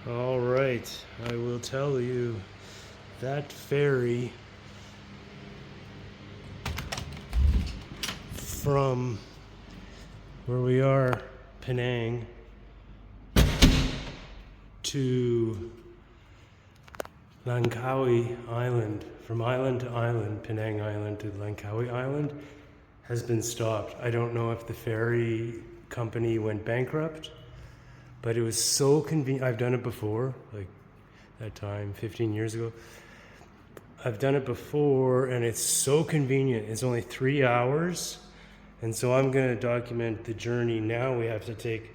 All right, I will tell you that ferry from where we are, Penang, to Langkawi Island, from island to island, Penang Island to Langkawi Island, has been stopped. I don't know if the ferry company went bankrupt, but it was so convenient. I've done it before, like that time, 15 years ago. I've done it before, and it's so convenient. It's only 3 hours, and so I'm gonna document the journey. Now we have to take,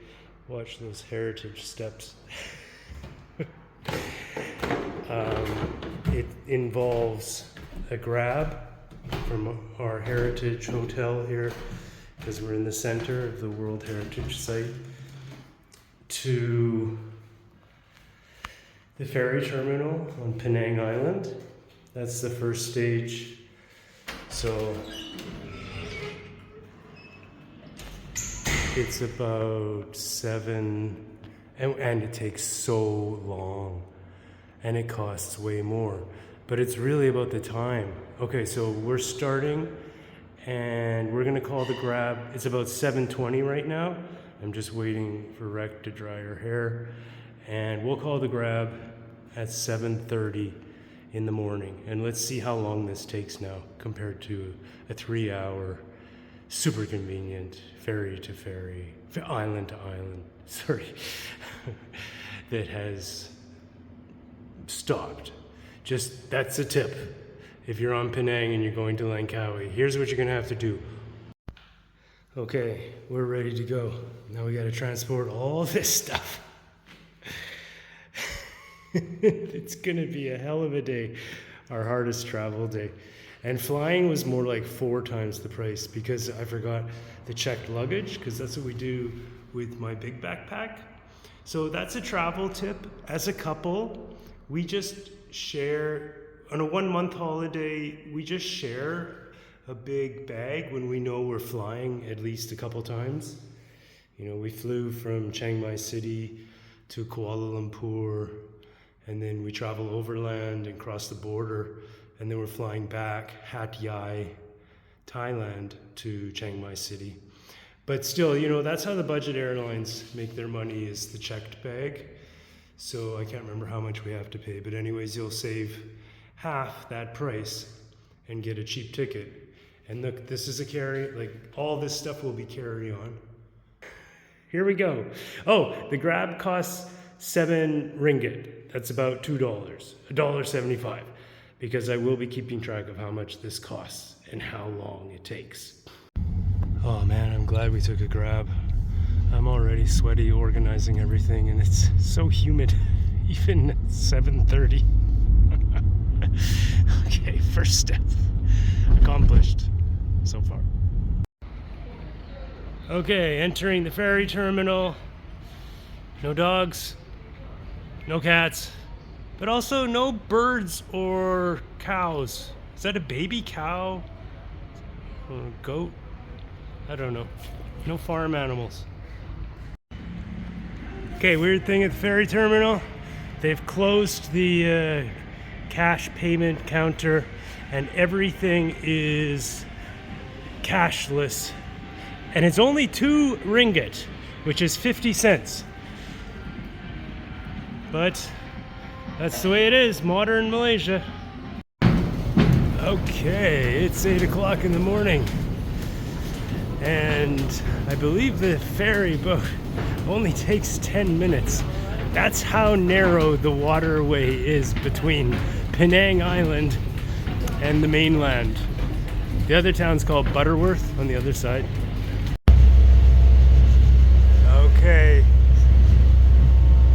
watch those heritage steps. It involves a grab from our heritage hotel here, because we're in the center of the World Heritage Site, to the ferry terminal on Penang Island. That's the first stage. So it's about 7, and it takes so long, and it costs way more, but it's really about the time. Okay, so we're starting, and we're gonna call the grab. It's about 7:20 right now. I'm just waiting for Rec to dry her hair, and we'll call the grab at 7:30 in the morning. And let's see how long this takes now compared to a 3-hour, super convenient ferry to ferry, island to island, sorry, that has stopped. Just, that's a tip. If you're on Penang and you're going to Langkawi, here's what you're gonna have to do. Okay, we're ready to go. Now we gotta transport all this stuff. It's gonna be a hell of a day, our hardest travel day. And flying was more like 4 times the price, because I forgot the checked luggage, because that's what we do with my big backpack. So that's a travel tip. As a couple, we just share, on a 1-month holiday, we just share a big bag when we know we're flying at least a couple times. You know, we flew from Chiang Mai City to Kuala Lumpur, and then we travel overland and cross the border, and then we're flying back Hat Yai, Thailand to Chiang Mai City. But still, you know, that's how the budget airlines make their money, is the checked bag. So I can't remember how much we have to pay, but anyways, you'll save half that price and get a cheap ticket. And look, this is a carry, like all this stuff will be carry on. Here we go. Oh, the grab costs 7 ringgit. That's about $2, $1.75, because I will be keeping track of how much this costs and how long it takes. Oh man, I'm glad we took a grab. I'm already sweaty organizing everything, and it's so humid, even at 7:30. Okay, first step accomplished so far. Okay, entering the ferry terminal. No dogs, no cats, but also no birds or cows. Is that a baby cow? Or a goat? I don't know. No farm animals. Okay, weird thing at the ferry terminal. They've closed the cash payment counter, and everything is cashless. And it's only 2 ringgit, which is 50 cents. But that's the way it is, modern Malaysia. Okay, it's 8 o'clock in the morning. And I believe the ferry boat only takes 10 minutes. That's how narrow the waterway is between Penang Island and the mainland. The other town's called Butterworth on the other side. Okay.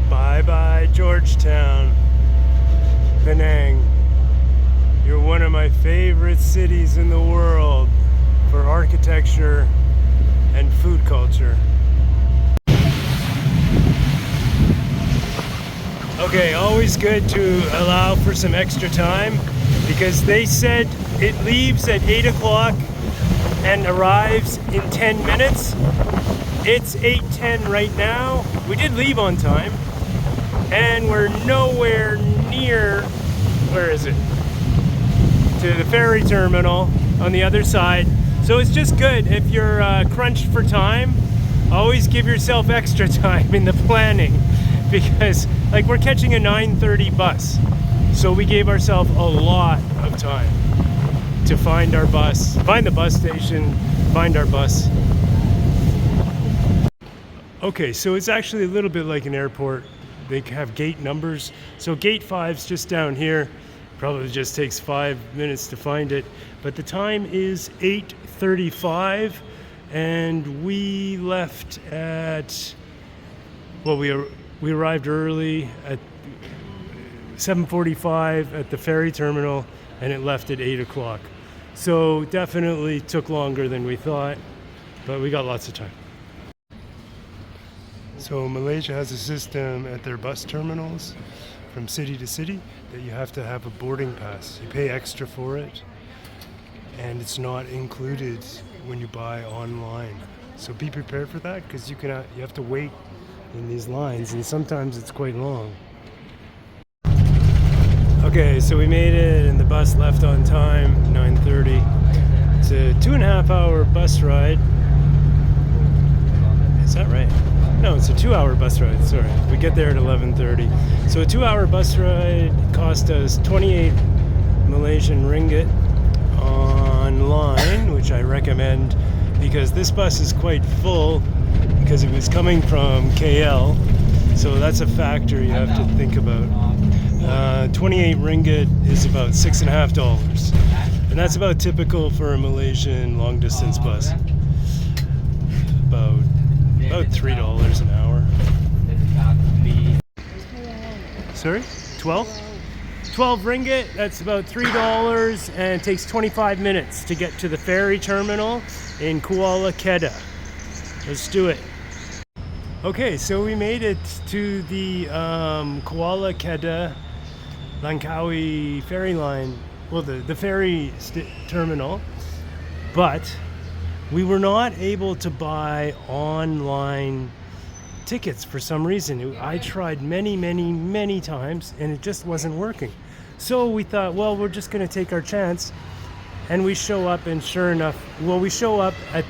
Bye-bye, Georgetown. Penang. You're one of my favorite cities in the world for architecture and food culture. Okay, always good to allow for some extra time, because they said it leaves at 8 o'clock and arrives in 10 minutes. It's 8:10 right now. We did leave on time, and we're nowhere near, where is it? To the ferry terminal on the other side. So it's just good if you're crunched for time, always give yourself extra time in the planning, because like we're catching a 9:30 bus. So we gave ourselves a lot of time to find our bus, find the bus station, find our bus. Okay, so it's actually a little bit like an airport. They have gate numbers. So gate 5's just down here. Probably just takes 5 minutes to find it. But the time is 8:35 and we left at, well, we arrived early at 7:45 at the ferry terminal, and it left at 8 o'clock. So definitely took longer than we thought, but we got lots of time. So Malaysia has a system at their bus terminals from city to city that you have to have a boarding pass. You pay extra for it, and it's not included when you buy online. So be prepared for that, because you have to wait in these lines, and sometimes it's quite long. Okay, so we made it and the bus left on time, 9:30. It's a 2.5 hour bus ride. Is that right? No, it's a 2-hour bus ride, sorry. We get there at 11:30. So a 2-hour bus ride cost us 28 Malaysian ringgit online, which I recommend because this bus is quite full because it was coming from KL. So that's a factor you have to think about. 28 ringgit is about $6.50, and that's about typical for a Malaysian long distance bus. About $3 an hour. Sorry? 12? 12 ringgit, that's about $3, and it takes 25 minutes to get to the ferry terminal in Kuala Kedah. Let's do it. Okay, so we made it to the Kuala Kedah Langkawi ferry line, well, the ferry terminal, but we were not able to buy online tickets for some reason. I tried many times and it just wasn't working. So we thought, well, we're just going to take our chance, and we show up, and sure enough, well, we show up at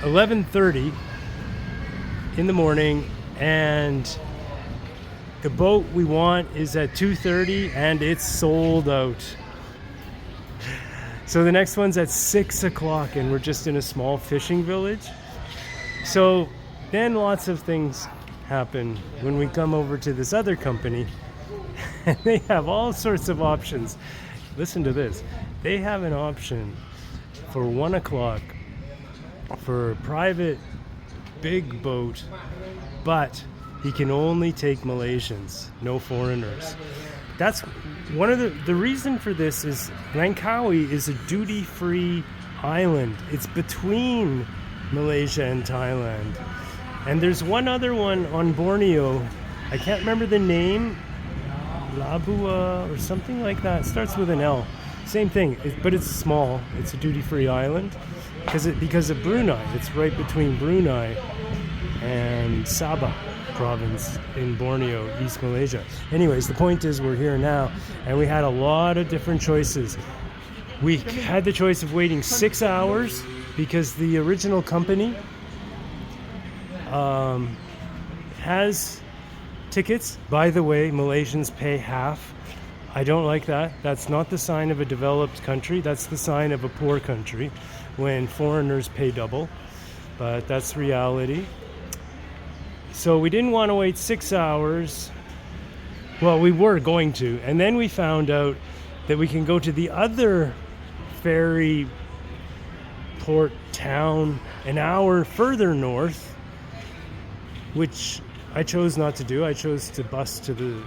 11:30 in the morning, and the boat we want is at 2:30 and it's sold out. So the next one's at 6 o'clock and we're just in a small fishing village. So then lots of things happen when we come over to this other company, and they have all sorts of options. Listen to this. They have an option for 1 o'clock for a private big boat, but he can only take Malaysians, no foreigners. That's one of the reason for this is Langkawi is a duty-free island. It's between Malaysia and Thailand. And there's one other one on Borneo. I can't remember the name, Labua or something like that. It starts with an L. Same thing, but it's small. It's a duty-free island because of Brunei. It's right between Brunei and Sabah province in Borneo, East Malaysia. Anyways, the point is we're here now, and we had a lot of different choices. We had the choice of waiting 6 hours because the original company has tickets. By the way, Malaysians pay half. I don't like that. That's not the sign of a developed country. That's the sign of a poor country when foreigners pay double. But that's reality. So we didn't want to wait 6 hours. Well, we were going to. And then we found out that we can go to the other ferry port town an hour further north, which I chose not to do. I chose to bus to the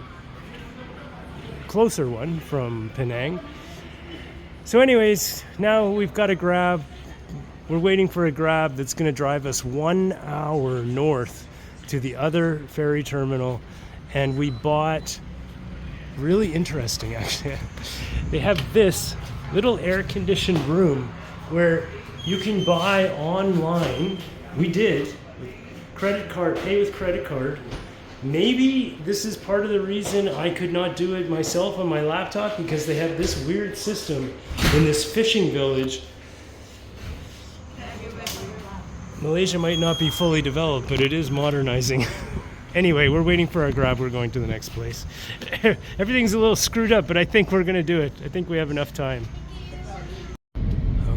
closer one from Penang. So anyways, now we've got a grab. We're waiting for a grab that's going to drive us 1 hour north to the other ferry terminal, and we bought, really interesting actually, they have this little air-conditioned room where you can buy online. We did, credit card, pay with credit card, Maybe this is part of the reason I could not do it myself on my laptop, because they have this weird system in this fishing village. Malaysia might not be fully developed, but it is modernizing. Anyway, we're waiting for our grab. We're going to the next place. Everything's a little screwed up, but I think we're gonna do it. I think we have enough time.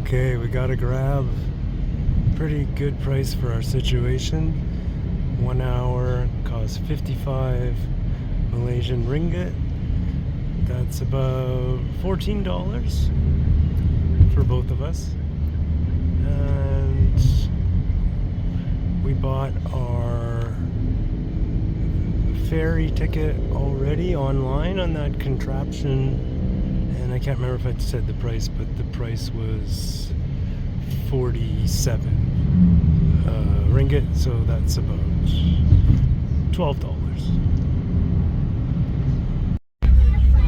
Okay, we got a grab. Pretty good price for our situation. 1 hour costs 55 Malaysian ringgit. That's about $14 for both of us. And we bought our ferry ticket already online on that contraption, and I can't remember if I said the price, but the price was 47 ringgit, so that's about $12.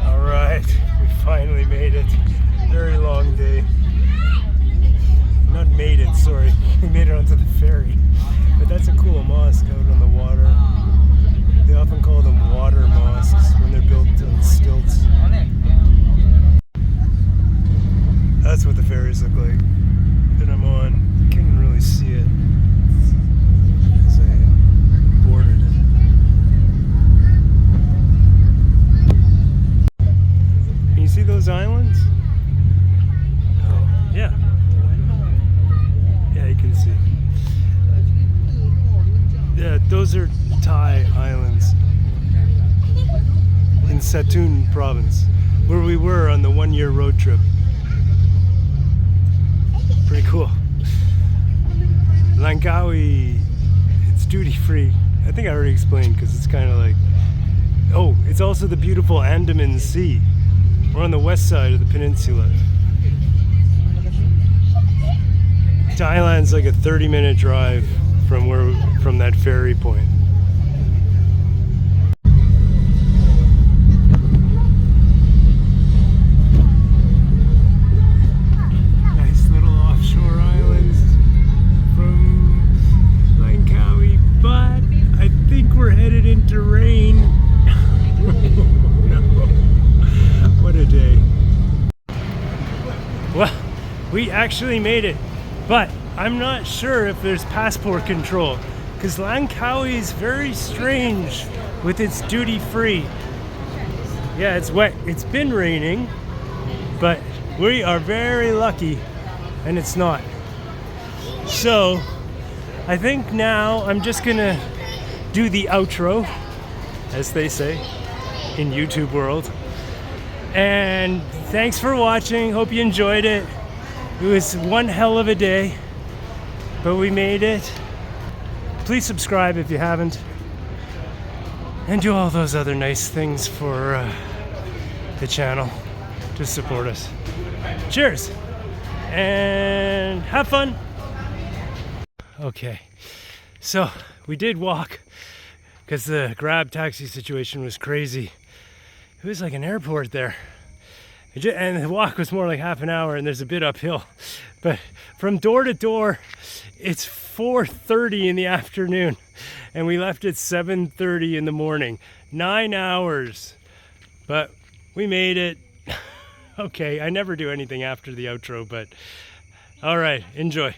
All right, we finally made it. Very long day. Not made it, sorry. We made it onto the ferry. But that's a cool mosque out on the water. They often call them water mosques when they're built on stilts. That's what the ferries look like that I'm on. You can't really see it as I boarded it. Can you see those islands? Oh, yeah. Yeah, you can see. Yeah, those are Thai islands in Satun province, where we were on the 1-year road trip. Pretty cool. Langkawi, it's duty free. I think I already explained, because it's kind of like, oh, it's also the beautiful Andaman Sea. We're on the west side of the peninsula. Thailand's like a 30-minute drive from that ferry point. Nice little offshore islands from Langkawi, but I think we're headed into rain. No. What a day. Well, we actually made it, but I'm not sure if there's passport control, because Langkawi is very strange with its duty free. Yeah, it's wet. It's been raining, but we are very lucky and it's not. So I think now I'm just gonna do the outro, as they say in YouTube world. And thanks for watching. Hope you enjoyed it. It was one hell of a day, but we made it. Please subscribe if you haven't, and do all those other nice things for the channel to support us. Cheers and have fun. Okay, so we did walk because the Grab taxi situation was crazy. It was like an airport there. And the walk was more like half an hour, and there's a bit uphill. But from door to door, it's 4:30 in the afternoon, and we left at 7:30 in the morning. 9 hours, but we made it. Okay, I never do anything after the outro, but all right, enjoy.